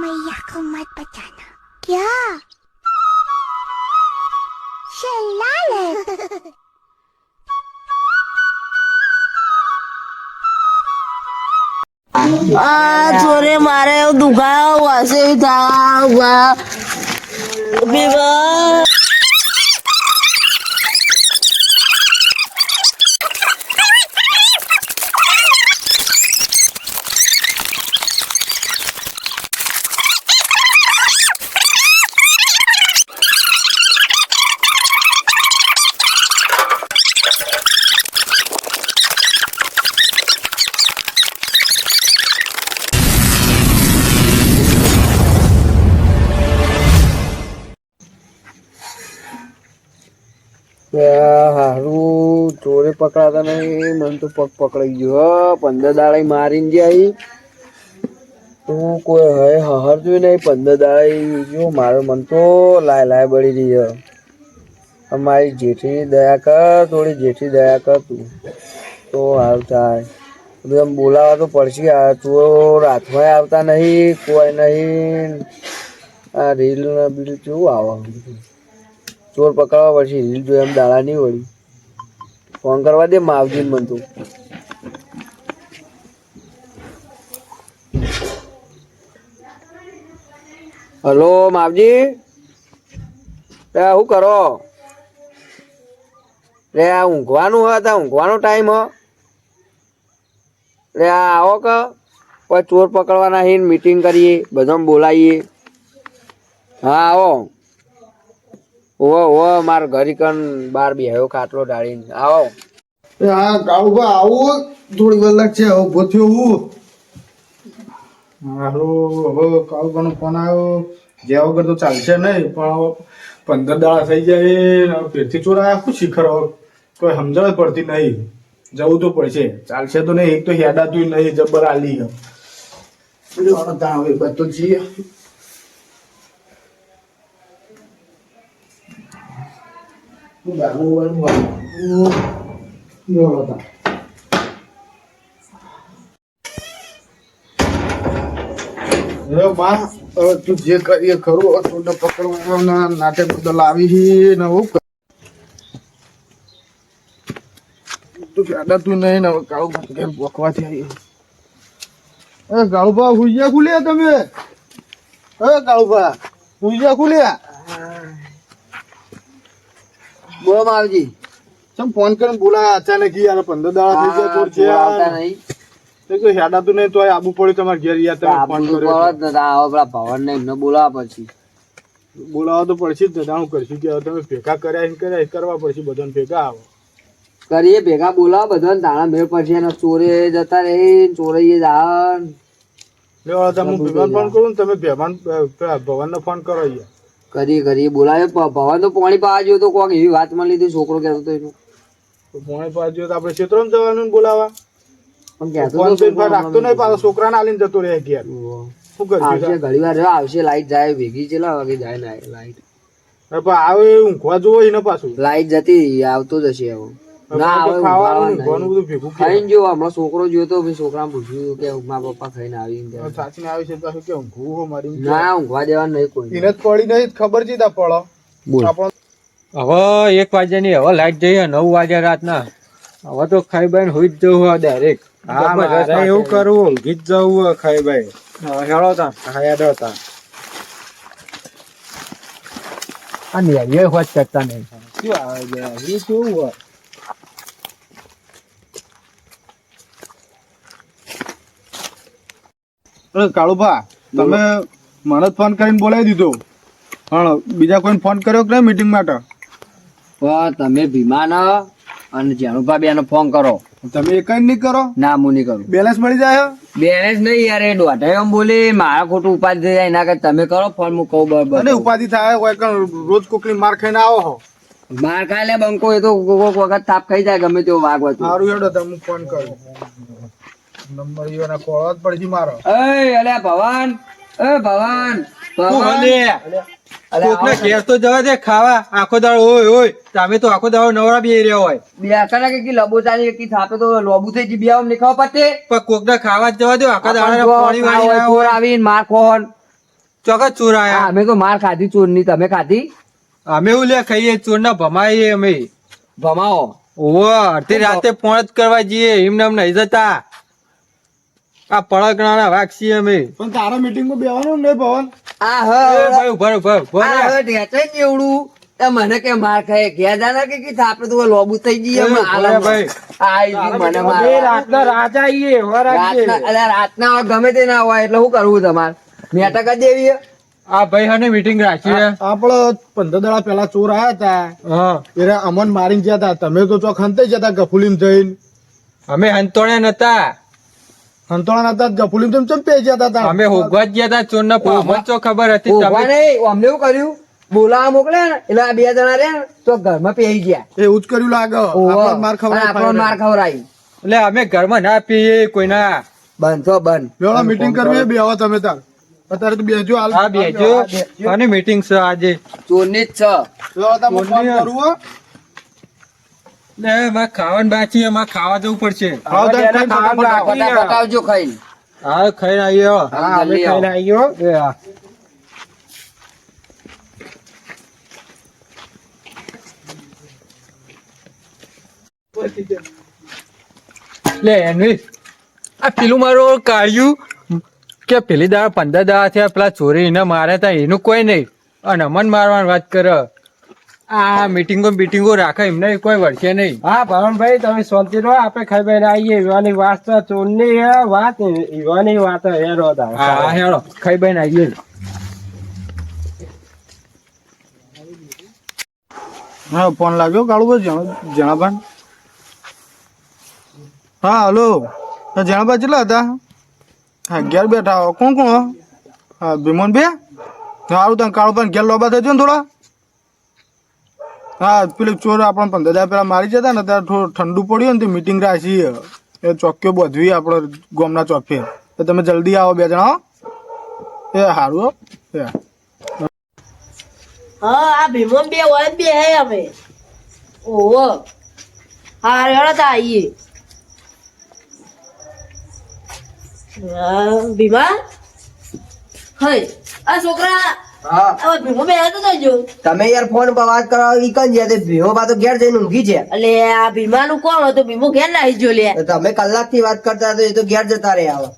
मैया को मत बचाना। क्या शलालत। ચોરે મારે દુખાયો વાસે થા હારું ચોરે પકડાતા નહીં. મને તો પગ પકડાઈ ગયો. 15 દાડા મારીને જાય તું કોઈ હે હર જોઈ નહીં. 15 દાડા જો મારો મન તો લાય બળી રહી છે. મારી જેઠી દયા કર, થોડી જેઠી દયા કર તું તો હારું થાય. એમ બોલાવા તો પડશે. તું રાતમાં આવતા નહીં, કોઈ નહીં. આ રીલ ને બીલ કેવું આવે? ચોર પકડવા પડશે. રીલ જો એમ દાડા નહીં વળી. ફોન કરવા દે માવજીને મન તું. હલો માવજી, શું કરો? રે આ ઊંઘવાનું હતા, ઊંઘવાનો ટાઈમ રે આ આવો કે કોઈ ચોર પકડવાના હે, મીટિંગ કરીએ, બધાને બોલાવીએ. હા આવો. ઓહો માર ઘરી કન બાર બેહ્યો ખાટલો ડાળીને. આવો. હા કાળુભા આવું થોડી વાર લાગશે. હવે ઉભો થયો હું. હારું હવે કાળુભાનો ફોન આવ્યો. જ્યાં વગર તો ચાલશે નહીં, પણ 15 દાડા થઈ જાય ફેરથી ચોર આવ્યા. શું શિખર હવે કોઈ સમજણ પડતી નહીં. જવું તો પડશે. ચાલશે તો નહીં. એક તો હેડાતું નહીં, જબર આલી હવે બધો જઈએ. તું જે કરીએ ખરું. તું પકડવાના નાટક બદલ આવી ને હું તું તું નહીં ને કાળુ ઘેર બોકવાથી આવી. કાળુભા હુઈયા ખુલ્યા તમે? કાળુભા હુઈયા ખુલ્યા? બોલો માવજી. ચમ ફોન કરીને બોલાયા અચાનક યાર? 15 દાડા થઈ ગયા ચોર છે નહીં. કોઈ હેડાતું નહીં તો આબુ પડ્યું તમારે ઘેર યાર. તમે ફોન કર્યો પેલા ભવન ને એમને બોલાવા પછી બોલાવા તો પડશે જ. હું કરશું કે તમે ભેગા કર્યા કરવા પડશે. બધાને ભેગા આવો કરીએ, ભેગા બોલાવો બધાને. તાણા મેળ પછી એના ચોરે જતા રહી, ચોરઈએ જાન. હું ભેગાન ફોન કરું ને તમે ભવન ને ફોન કરો યાર. કરીએ બોલાવે. ભવન તો પાણી પાવા ગયો તો કોક એવી વાત માં લીધી. છોકરો કહેતો હતો એનું પાણી પાવા ગયો તો આપણે ક્ષેત્રમાં જવાનું બોલાવા. પણ કહેતો રાખતો નહીં પાછો. છોકરાને આલીને જતો રહે ઘેર. શું કરશું? ઘણી વાર આવશે. લાઈટ જાય ભેગી. કેટલા વાગે જાય ને લાઈટ? આવે ઊંઘવા જોવો ને પાછું. લાઈટ જતી આવતો જ હશે હવે. ખાઈને જો હમણાં છોકરો જોયો તો છોકરા પૂછ્યું કે મારા પપ્પા ખાઈને આવી. સાચી આવે છે પાછું કે ઊંઘવું મારી. ના ઊંઘવા દેવાનું નહીં કોઈ. એને જ પડી નહીં ખબર છે. પડો હવે 1 વાગ્યાની હવે લાઈટ જઈએ. 9 વાગ્યા રાતના. હવે તો ખાઈ બાઈ હોઈ જ જવું ડાયરેક્ટ. એવું કરવું, ઊંઘી જ જવું ખાઈ બાઈ. હેડો તા હેડો તા. અને એ વાત કરતા નહીં. શું આવે છે? કેવું હોય? કાળુભા તમે મને ફોન કરીને બોલાવી દીધો, પણ બીજા કોઈને ફોન કર્યો કે મીટિંગ માટે? તમે ભીમાન અને જાનુભા બેનો ફોન કરો. તમે એક જ નહીં કરો? ના હું નહીં કરું. બેલેન્સ મળી જાય? બેલેન્સ નહીં યાર. એ દોઢાઈ એમ બોલે મારા ખોટું ઉપાધિ થઈ જાય. એના કરતા તમે કરો ફોન. હું કહું બરાબર. અને ઉપાધિ થાય રોજ કોકની માર ખાઈને આવો હો. માર ખાઈ લે બંકો. એ તો કોક વખત તાપ ખાઈ જાય ગમે તેવો વાઘ હોય. સારું હેડો તમે ફોન કરો. નંબર ઈઓના કોળો જ પડશે મારો. અલ્યા ભવાન, ભવાન કોકને ઘેર તો જવા દે ખાવા. આખો દાડો હોય હોય. તમે તો આખો દાડો નવરા બે રહ્યા હોય. બે આખા કે લબોચાની કે થાપે તો લોબુ થઈ ગઈ. બે નહીં ખાવા પતે. પણ કોકને ખાવા જ જવા દો. આખા દાડા પાણી વાળી આવીને માર કોણ ચોક્કસ ચોર હા, આયા અમે તો માર ખાધી ચોરની, તમે ખાધી? અમે એવું લે ખાઈએ ચોર ના ભમાઈએ અમે ભમાવો. ઓવો અડધી રાતે ફોન જ કરવા જઈએ એમને એમ નહીં જતા આ પડકણા વાઘ છીએ અમે પણ તારા મીટિંગમાં બેવાનું ને ભવન આ એ હ ભાઈ ઉભા ઉભા ઉભા આ રે. હવે ઢેચાઈ ને એવડું એ મને કે માર ખાય ઘેર જાના કે કીધું આપણે તો લોબુ થઈ જઈએ એ હમણાં ભલે આલામાં. ભાઈ. આ આવી ગયું મને મારવા. રાતના અલ્યા રાતના હવે ગમે તે ના હોય એટલે શું કરવું તમારે મેટક જ દેવી હે? આ ભાઈ હને મીટિંગ રાખી હે. આપડે 15 દાડા પેલા ચોર આયા હતા હા એટલે અમન મારીને ગયા હતા. તમે તો ચોક હંતાઈ જતા ગફુલીમ જઈને અમે હંતોડે નતા હંતોળા નતા ગફુલીમ જઈને ચમ પેઈ જતા હતા. અમે હોગવા જ ગયા તા ચોર ના અમને તો ખબર હતી ઉભા તમે નહીં, અમને એવું કર્યું બોલાવા મોકલે ને એટલે આ બે જણા રે ને તો ઘરમાં પેઈ ગયા. એવું જ કર્યું લાગે. ઓહો. આપણો માર અને આપણો માર ખવડાય. ખવડાવી. એટલે અમે ઘરમાં ના પીએ કોઈના બંધ તો બંધ. બેવડા મીટિંગ કરવી બેવા તમે તાર. અત્યારે તો બેજો હાલ. આ બેજો અને મીટિંગ છે આજે ચોરની જ છે. બેવડા તમે ફોન કરવું હો. ને મારે ખાવાનું બાકી અમારે ખાવા જવું પડશે ખાવા તો ખાઈને ફટાફટ ફટાફટ આવજો ખાઈને. હા ખાઈને આવીએ હો. હા, જલ્દી આવો. આવ્યો એ હા લે એનવી આ પેલું મારું કાઢ્યું કે પેલી દાડા 15 દાડા થયા પેલા ચોરી એને માર્યા તા એનું કોઈ નહીં અને અમન મારવાની વાત કરે આ મીટિંગો રાખે એમને કોઈ વળશે નહીં. હા ભવનભાઈ તમે શાંતિ રહો આપણે ખાઈ બેન આવીએ યુવાની વાત તો ચોરની વાત યુવાની વાત હેરો હા હેડો ખાઈ બેન આવીએ. હા ફોન લાગ્યો કાળુભાઈ જણાભાઈ. હા હલો જણાભાઈ કેટલા હતા? હા ઘેર બેઠા હો. કોણ કોણ? હા ભીમોન બે સારું તમે કાળુભાઈ ઘેર લોબા થજો ને થોડા. હા પેલું ચોર આપણને 15 દાડા પેલા મારી જતા ને ત્યારે થોડું ઠંડુ પડ્યું ને તે મીટિંગ રાખી એ ચોક્યો બધવી આપણે ગોમના ચોકે. તો તમે જલ્દી આવો બે જણા હો. એ સારું હો. એ હા આ ભીમો બે હોય બે હે અમે ઓહો હા રેડો તા આવીએ ભીમા હઈ આ છોકરા હા હવે ભીમો બે તો જજો તમે યાર ફોન પર વાત કરવા ઈ કન ગયા તે ભીમો બા તો ઘેર જઈને ઊંઘી છે. એટલે આ ભીમા નું કોણ હતું ભીમો ઘેર નાહી જો લે તો તમે કલાક થી વાત કરતા હતા એ તો ઘેર જતા રહ્યા હવે.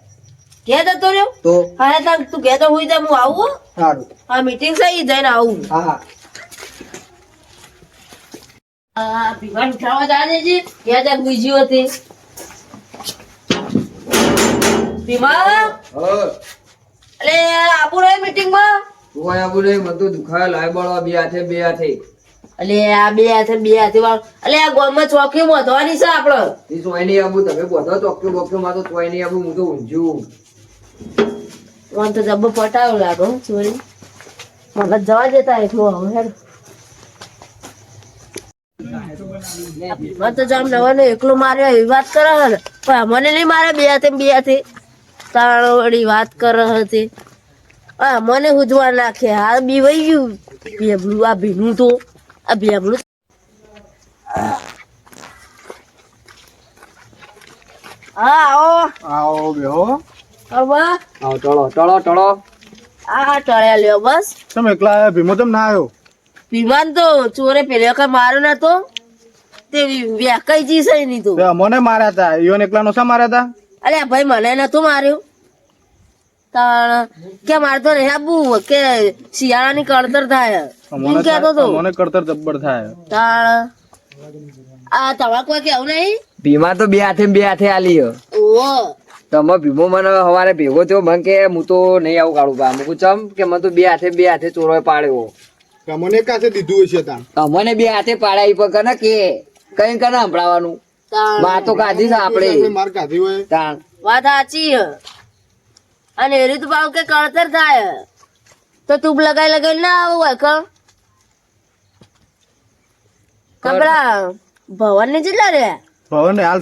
ઘેર જતો રહ્યો તો હા તાર તું ઘેર તો હુઈ જા હું આવું હો. સારું. આ મીટિંગ છે ઈ જઈને આવું હા આ ભીમા ઉઠાવવા જાજે છે ઘેર જા હુઈ ગયો હતી ભીમા એટલે આબુ રે મીટિંગ માં કોઈ આવું નહીં મને તો દુખાય લાય બળવા બે હાથે અલે આ બે હાથે વાળો અલે આ ગામમાં ચોકી વધવાની છે આપડે એ સોય નહીં આવું તમે બધો ચોક્યો બોક્યો માં તો સોય નહીં આવું હું તો ઊંઝું. મને તો જબ્બો પટાયો લાગો ચોરી મને જવા દેતા એકલો હવે હેડ મને તો જામ નવાનો એકલો માર્યો એવી વાત કરે હે ને પણ મને નહીં મારે બે હાથે તાણ વળી વાત કરે હતી હા મને હુજવા નાખે હા બી વહી ગયું ભેબલું આ ભીનું તો આ ભેબલું હા આવો આવો બેહો. કરવા આવો ટળો આ ટળ્યા લ્યો બસ તમે એકલા આયા? ભીમો તેમ ના આવ્યો? વિમાન તો ચોરે પેલે વખત માર્યો નતો તે વ્યાકઈ જી છે નહીં તો તે અમોને માર્યા હતા. ઈયોને એકલા નો શા માર્યા હતા? અરે ભાઈ મને નતું માર્યું તાણ કે મારતો નહીં આબુ કે શિયાળાની કળતર થાય એમ કેતો તો અમોને કળતર જબ્બર થાય. તાણ આ તમારે કોઈ કેવું નહીં ભીમા તો બે હાથે આલી હો. ઓહો તમે ભીમો મને સવારે ભેગો થયો મને કે હું તો નહીં આવું કાઢું બા મૂકું ચમ કે મને તો બે હાથે ચોરોએ પાડ્યો. અમોને કાસે દીધું હશે તાન. અમને બે હાથે પાડ્યા ઈ પણ કને કે કઈ કને સંભળાવાનું તાણ માં તો કાઢી છે આપણે માર કાઢી હોય. તાણ વાત સાચી હે. અને એ રીત ભાવ કે કળતર થાય તો તું લગાઈ ના આવું હોય કપડા ભવન ને કેટલા રે ભવન હાલ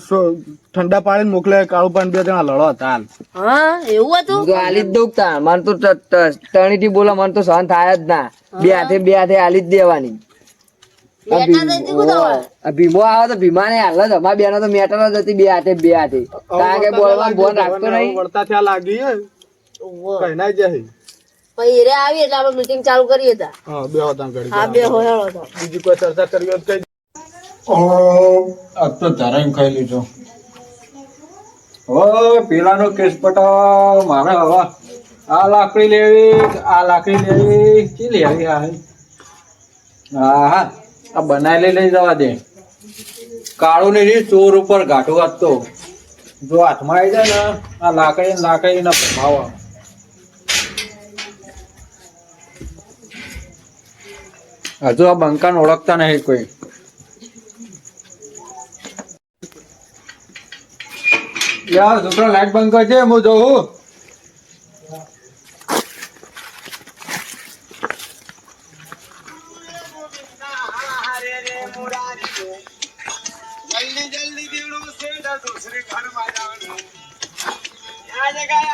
ઠંડા પાણી મોકલે. કાળુ પાણી બે જણા લડો હતા હાલ. હા એવું હતું હું તો આલી જ દઉં તાણ મને તો ટણી થી બોલા મને તો સહન થાય જ ના. બે હાથે આલી જ દેવાની. બેટા તો તું દવા આ ભીમો આવે તો ભીમા ને હાલ જ અમારા બેનો તો મેટર જ હતી બે હાથે કારણ કે બોલવાનું ફોન રાખતો નહીં. વળતા થયા લાગી હે. કઈ ના જાય. પછી હીરે આવી એટલે આપણે મીટિંગ ચાલુ કરીએ તા હા બે હતા ઘડી હા બે હોયળો તો બીજી કોઈ ચર્ચા કરવી હોય તો કઈ આ તો ધરાઈને ખાઈ લીધો. હવે પેલાનો કેસ પટાવ મારે હવે આ લાકડી લેવી કી લેવી હા આ બનાવેલી લઈ જવા દે. કાળું ની રીત ચોર ઉપર ઘાટું વાંચતો જો હાથમાં આવી જાય ને આ લાકડી ના ભાવ હજુ આ બંકાને ઓળખતા નહીં કોઈ. યાર છોકરો લાઈટ બંધ કરજે હું જોઉં.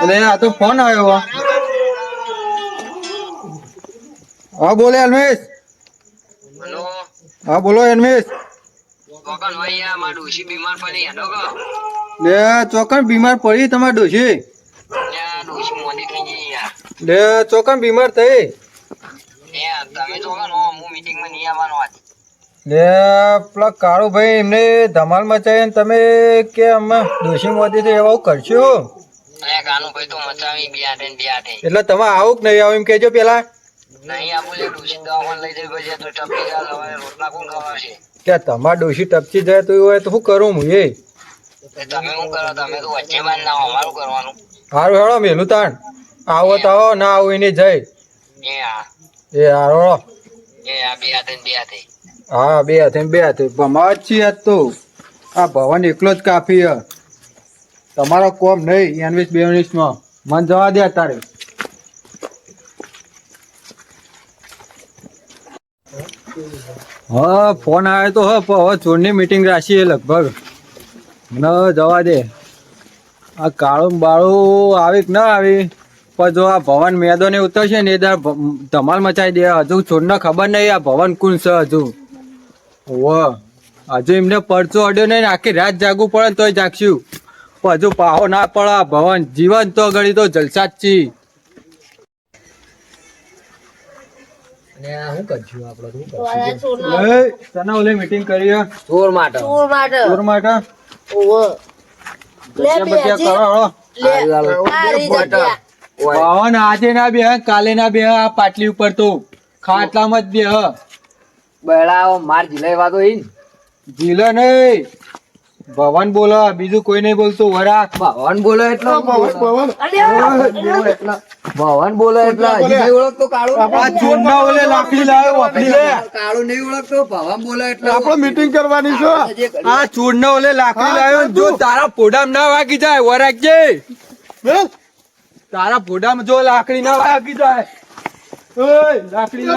અરે આ તો ફોન આવ્યો. હા બોલે અલ્મેશ. હા બોલો અલ્મેશ. લે ચોકન બીમાર પડી તમારે ડોશી. લે ચોકન બીમાર થઈ. લે પેલા કાળુ ભાઈ એમને ધમાલ મચાવી ને તમે કે અમે ડોશી મોદી તો એવું કરશો. એટલે તમે આવું કે નહીં આવું એમ કેજો પેલા. કે તમારા ડોશી ટપકી જાય તો હોય તો શું કરું હું એ. હારું હેડો મેલું તાણ આવો તો આવો ના આવો એને જઈ. એ હારો હા બે હાથે ભમાવા જ છીએ આજ તો. આ ભવન એકલો જ કાફી હ. તમારો કોમ નહીં 92 માં મન જવા દે અત્યારે. હા ફોન આવ્યો તો હવે ચોરની મીટિંગ રાખીએ લગભગ. મને જવા દે. આ કાળું બાળું આવી કે ના આવી પણ જો આ ભવન મેદાને ઉતરશે ને એ ધમાલ મચાવી દે. હજુ ચોરને ખબર નહીં આ ભવન કોણ છે હજુ. હજુ એમને પરચો અડ્યો નહીં આખી રાત જાગવું પડે તોય જાગશું. પણ હજુ પાહો ના પડે આ ભવન જીવન તો ગળી તો જલસા જ છી. તને ઓલી મીટિંગ કરી ચોર માટે ઓવે ભવન આજે ના બે કાલે ના બે આ પાટલી ઉપર તો ખાટલામાં જ બે બળાવો માર જીલાઈ તો ઈન જીલે નહીં ભવન બોલો બીજું કોઈ નહીં બોલતું વરા. ભવન બોલે એટલે ભવન બોલે એટલે હજી નહીં ઓળખતો કાળું. આ ચોરના ઓલે લાકડી લાવ્યો વાપરી લે. કાળું નહીં ઓળખતો ભવન બોલે એટલે આપણે મીટિંગ કરવાની છે. આ ચોરના ઓલે લાકડી લાવ્યો જો તારા પોડામ ના વાગી જાય વરાગજે. તારા પોડામ જો લાકડી ના વાગી જાય. ઓય લાકડી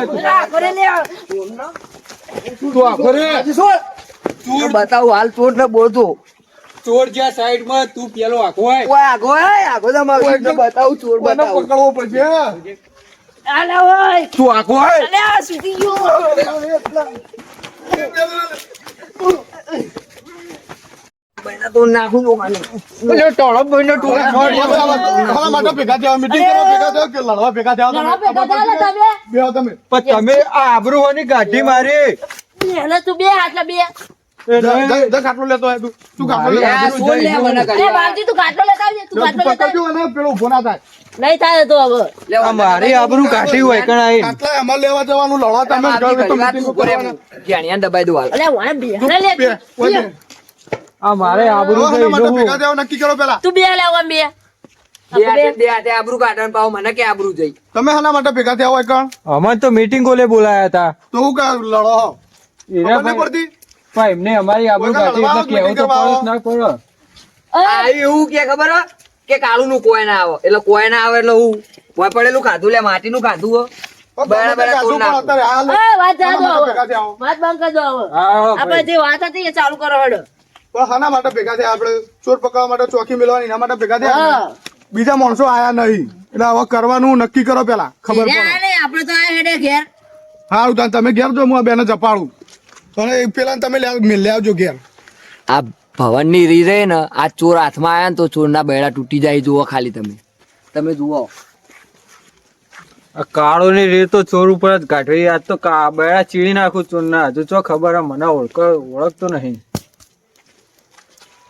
બતાવું હાલ ચોર ને બોલતો ચોર જ્યાં સાઈડ માં તું પેલો આખો હોય આગો બતાવું ચોર બતાવું પકડવો પડશે. તું આખો હોય તો નાખું શાના માટે ભેગા થયા મીટિંગ કરવા ભેગા થયા કે લડવા ભેગા થયા બે તમે પણ તમે આ આબરૂ ની ગાડી મારી. તું બે હાથલા બે ખાટલો લેતો હોય તું ખાટલો લે બાલજી તું ખાટલો લેતા આવજે તું ખાટલો લેતા પકડજો અને પેલો ઉભો ના થાય. નહીં થાય તો હવે આ મારી આબરૂ કાઢી હોય કણાઈ. ખાટલા અમારે લેવા જવાનું લડવા તમે દબાઈ દો હાલ અલે વાને બેહને લે આ મારે આબરૂ શાના માટે ભેગા થયા નક્કી કરો પેલા. તું બે લે આમ બે બે હાથે આબરૂ કાઢવાનું પાવ મને કે આબરૂ જઈ તમે શાના માટે ભેગા થયા હોય કણ અમને તો મીટિંગ ઓલે બોલાયા હતા. તો હું કા લડો એના ખબર નહીં પડતી. પણ એમને અમારી આબરૂ કાઢી એટલે કેવું તો પડે જ ના પડે. આ એવું કે ખબર હો કે કાળું નું કોઈ ના આવે એટલે કોઈ ના આવે એટલે હું કોઈ પડેલું ખાધું લે માટી નું ખાધું હો બરાબર અત્યારે હાલ વાત જા દો ભેગા થયા હો. વાત બંધ કરી દો હવે હા આપણે જે વાત હતી એ ચાલુ કરો હડો પણ શાના માટે ભેગા થયા આપણે ચોર પકડવા માટે ચોકી મેળવાની એના માટે ભેગા થયા હા બીજા માણસો આયા નહીં એટલે હવે કરવાનું નક્કી કરો પેલા ખબર પડે. આપણે તો આ હેડે ઘેર હારું તાન તમે ઘેર જો હું આ બેને જપાડું અને પેલા તમે લે આવજો ઘેર. આ ભવન ની રી રહે ને આ ચોર હાથમાં આયા ને તો ચોર ના બેડા તૂટી જાય જુઓ ખાલી તમે જુઓ આ કાળો ની રીત તો ચોર ઉપર જ કાઢવી. આજ તો બેડા ચીડી નાખું ચોર ના. હજુ ચો ખબર મને ઓળખતો નહીં.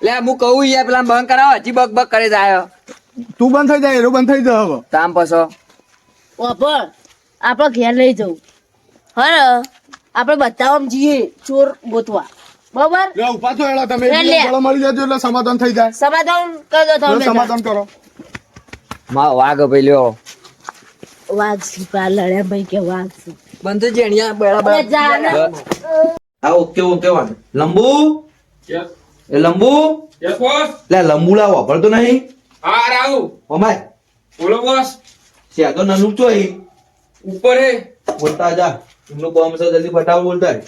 લે હું કહું યાર પેલા બંધ કરાવો, હજી બક બક કરે જાય. તું બંધ થઈ જાય, એરો બંધ થઈ જાય હવે. તામ પછો વાપર આપણે ઘેર લઈ જવું. હા આપણે બધા આમ જઈએ ચોર ગોતવા. બરોબર લે ઉભા થો એલા તમે, લે, લે. ગળો મળી જજો એટલે સમાધાન થઈ જાય. સમાધાન કરી દો તમે. સમાધાન કરો. માં વાઘ ભાઈ લ્યો વાઘ સિપા લડ્યા ભાઈ કે વાઘ છે. બંધ થઈ જાય બરાબર. અરે જા ને. હા ઓકે ઓકે વાંધો. લંબુ એ લંબુ યસ બોસ. લે લંબુ લાવો વાપરતો નહીં. હા રાહુ. ઓમાય બોલો બોસ. છે તો નનું છો અહીં ઉપર હે. બોલતા જા. એમનું કામ છે જલ્દી ફટાફટ બોલતા રહે.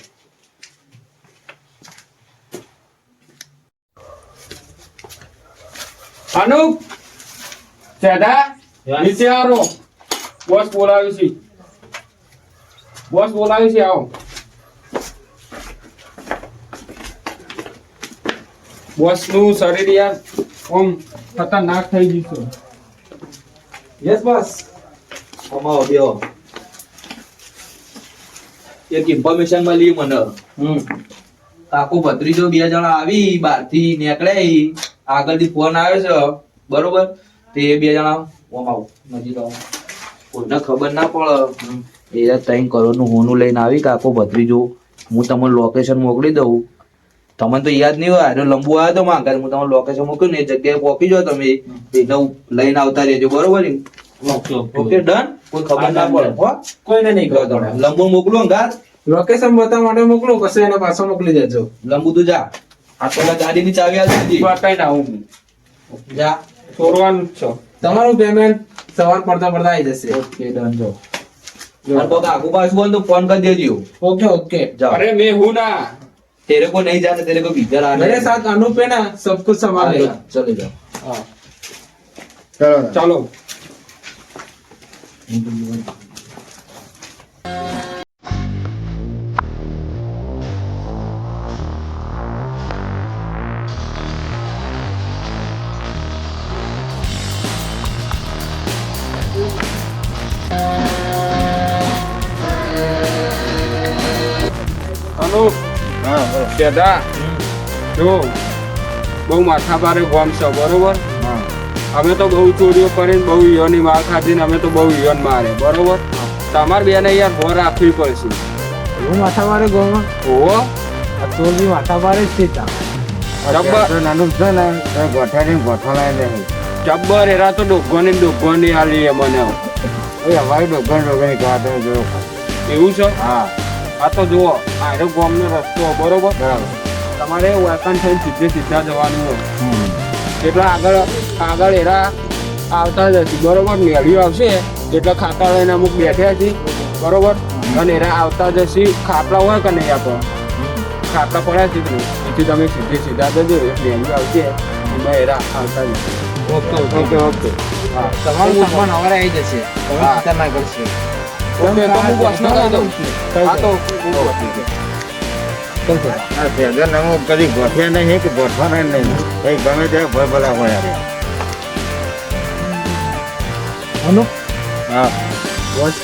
અનુપ ચેડા નીચે આવો. બોસ બોલાવી છે. બોસ બોલાવી છે, આવો. બોસ નું શરીર યાર ઓમ ખતરનાક થઈ ગયું છે. Yes boss. અમાવો બેવો. એક ઇન્ફોર્મેશન મળી મને. કાકુ ભત્રીજો 2 જણા આવી બહારથી નીકળ્યા. આગળથી ફોન આવ્યો છે બરોબર. તે 2 જણા ઓમાવો નજીક આવો. કોઈને ખબર ના પડે. એ 3 કરોડનું હોનું લઈને આવી કાકો ભત્રીજો. હું તમને લોકેશન મોકલી દઉં. તમને તો યાદ નહીં હોય. આનો લંબુ આવ્યો તો માંગા. હું તમને લોકેશન મોકલ્યું ને એ જગ્યાએ પહોંચી જાઓ તમે. એને લઈને આવતા રહેજો બરોબર. Okay done. કોઈ ખબર ના પડે હો. કોઈને નહીં કહો તમે. લંબુ મોકલો અંગાર. લોકેશન બતાવવા માટે મોકલો, પછી એને પાછો મોકલી દેજો. લંબુ તું જા. આ પેલા ગાડીની ચાવી આપી દીધી. બતાવી ના હું જા. ચોરવાનું જ છો. તમારું પેમેન્ટ સવાર પડતા પડતા આવી જશે. ઓકે ડન જો. और कोई आगू पास बोल तो फोन कर दीजिए. Okay okay. जाओ. अरे मैं हूँ ना. तेरे को नहीं जाना, तेरे को भीतर आना मेरे है. साथ अनूप है ना, सब कुछ संभालेगा. चले जाओ. हाँ ચલો चलो. અનુપ દાદા જો બહુ માથા ભારે ગોમ છે બરોબર. અમે તો બહુ ચોરીઓ કરીને બહુ ઈયોની માર ખાધી ને અમે તો બહુ ઈયોન મારે બરોબર. તમારે બેને યાર ભોર રાખવી પડશે. એવું માથા મારે ગોમાં ઓહો આ ચોર બી માથા મારે જ સીતા. જબ્બર નાનું છે ને ગોઠા નહીં. જબ્બર એરા તો ડોગોની આલી મને ઓય અમારી ડોગરની વાત જોયો. એવું છે. હા આ તો જુઓ આરો ગામનો રસ્તો બરોબર. બરાબર. તમારે વાયકાન થઈને સીધા જવાનું હોય. એટલે આગળ એરા આવતા જ હતી બરોબર. મેળ્યું આવશે એટલે ખાતા લઈને અમુક બેઠ્યા છીએ બરોબર. અને એરા આવતા જશે. ખાટલા હોય કે નહીં આપણે ખાટલા પડ્યા છે એથી તમે સીધા જજો. મેળ્યું આવશે એમાં એરા આવતા જશે. Okay okay okay. હા તમારું સામાન અમારે આવી જશે. તમે હા. ચિંતા ના કરશો. ઓકે તો હું બસને કહી દઉં. હા તો હું બસ. આ ભેગા હું કદી ગોઠ્યા નહીં કે ગોઠવાના નહીં. કઈ ગમે ત્યાં ભય ભલા હોય. હા બોસ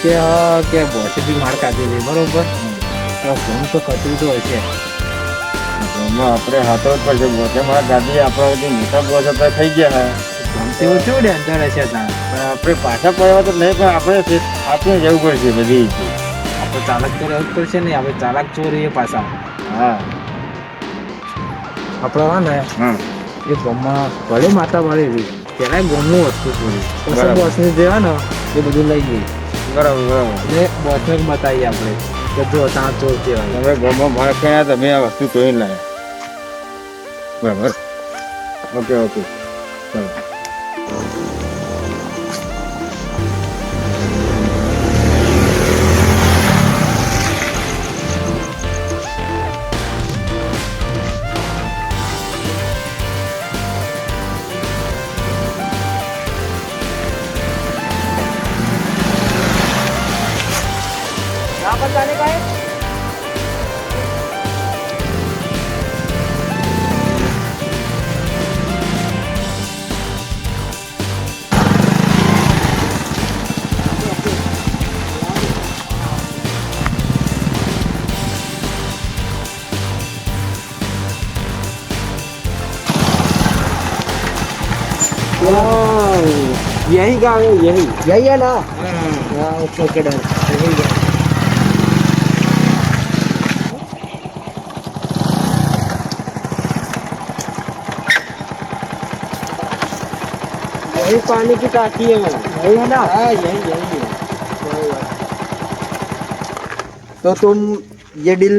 કે બોસે બી માર કાઢી દે બરોબર. તો ફોન તો કચરું તો હોય છે. આપણે હાથો જ પડશે. બોસે માર ગાડી આપણા બધી મોટા બોસ આપણે થઈ ગયા હા. શું ડેન્જર હશે ત્યાં. પણ આપણે પાછા પડવા તો નહીં, પણ આપણે જવું પડશે બધી. આપણે ચાલક તો રહેવું જ પડશે નહીં. આપણે ચાલક ચોરીએ પાછા. હા આપણે હા ને એ ગામમાં ભલે માતા વાળી રહી પેલા ગામનું વસ્તુ ચોરી પછી બોસને જે હોય ને એ બધું લઈ જઈએ. બરાબર બરાબર. એટલે બોસને બતાવીએ આપણે કે જો ત્યાં ચોર કહેવાય. હવે ગામમાં ભાગ કર્યા તમે આ વસ્તુ ચોરી લાવ્યા. બરાબર. ઓકે ઓકે ચાલો. यही गाँव है यही। यही है ना? हाँ ओके ओके डन यही गाँव। यही पानी की टाकी है यही है ना? हाँ यही यही है। तो तुम ये डील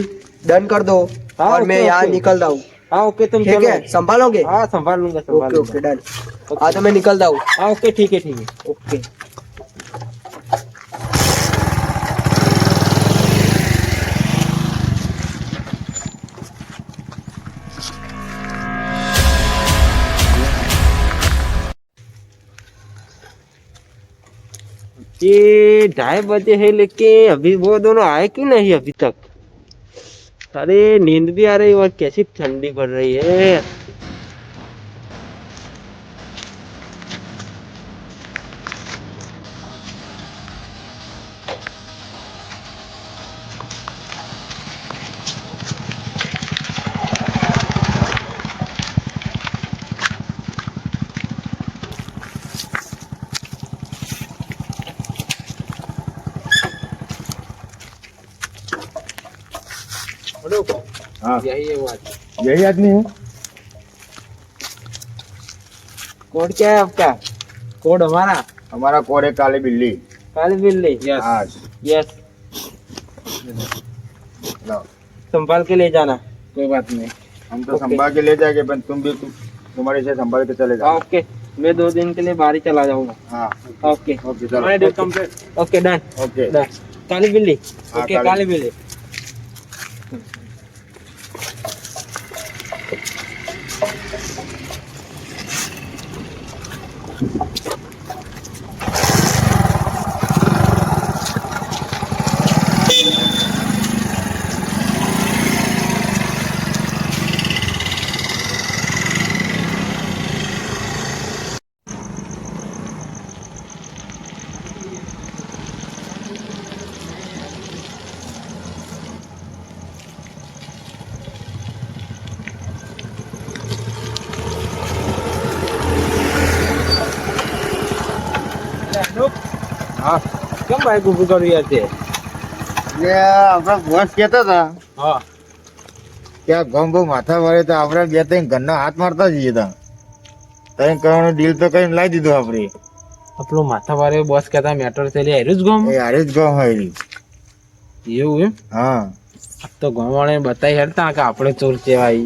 डन कर दो हाँ, और मैं ओके, यहाँ ओके। निकल जाऊँ। हाँ ओके तुम ठीक चलो। है, संभालोगे? हाँ संभाल लूंगा संभाल ओके ओके लूंगा। डन। हाँ तो मैं निकलता हूँ। हाँ ओके ठीक है ओके। ये 2:30 बजे है लेकिन अभी वो दोनों आए क्यों नहीं अभी तक? अरे नींद भी आ रही और कैसी ठंडी पड़ रही है। हाँ यही है वो आदमी। यही आदमी है। कोड क्या है आपका? कोड हमारा कोड है काली बिल्ली। काली बिल्ली। हाँ यस लो, संभाल के ले जाना। कोई बात नहीं। हम तो ओके। संभाल के ले जाएंगे, पर तुम भी तुम्हारे से संभाल के चले जाओ। ओके मैं 2 दिन के लिए बाहर ही चला जाऊंगा। हाँ ओके ओके चलो। Okay done okay done. काली बिल्ली। हाँ, ओके काली बिल्ली। हाँ કેમ બાઈક ઊભું કર્યું યાર તે? જે આપણા બોસ કહેતા હતા હા કે આ ગમ બહુ માથા વાળે તો આપણે 2-3 ઘરના હાથ મારતા જઈએ તા તઈ કરવાનું ડીલ તો કરીને લાવી દીધું આપણે. આપણો માથાવારે બોસ કહેતા મેટર છે લે હેરું જ ગમ. એ હારે જ ગમ હોય રી. એવું એમ? હા તો ગમવાળે બતાવી હેડતા કે આપણે ચોર કહેવાય.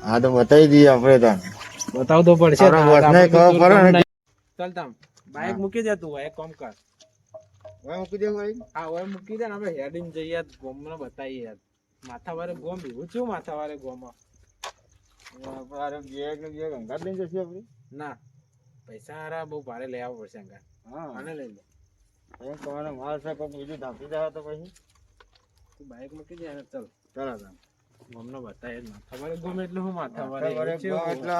હા તો બતાવી દઈએ આપણે તા. બતાવતો પડશે. આપણા બોસને ખબર પડે ને. ચાલ તામ બાઈક મૂકી દે તું એક કામ કર. હવે મૂકી દેવું ભાઈ. હા હવે મૂકી દે ને આપણે હેડીને જઈએ ગોમને બતાવીએ યાર. માથાવારે ગોમ એવું છું માથાવારે ગોમાં. આપણે બે ગંગા લઈને જશે આપણે. ના પૈસા હારા બહુ ભારે લઈ આવવું પડશે અંગા. હા આને લઈ લે. એ તમારે માલ છે કોઈ બીજું ધાપી જાય તો પછી તું બાઈક મૂકી દે અને ચાલ ચાલો તા. ગોમને બતાવીએ માથાવારે ગોમ એટલે હું માથાવારે માથા વારે એવું છે ગમ એવું. એટલે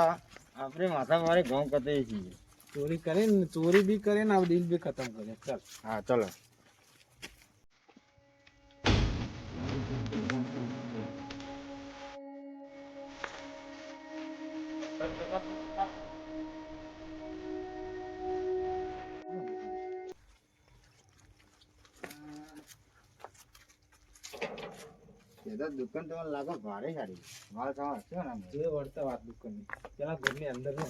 આપણે માથા વારે ગમ કરતા છીએ. ચોરી કરે ને ચોરી બી કરે ને આ ડીલ બી ખતમ કરે. ચાલ હા ચલો. દુકાન તમારે લાગો ભારે સારી માલ સામાન હશે ને આમ? જે વર્તા વાત દુકાનની પેલા ઘરની અંદર ને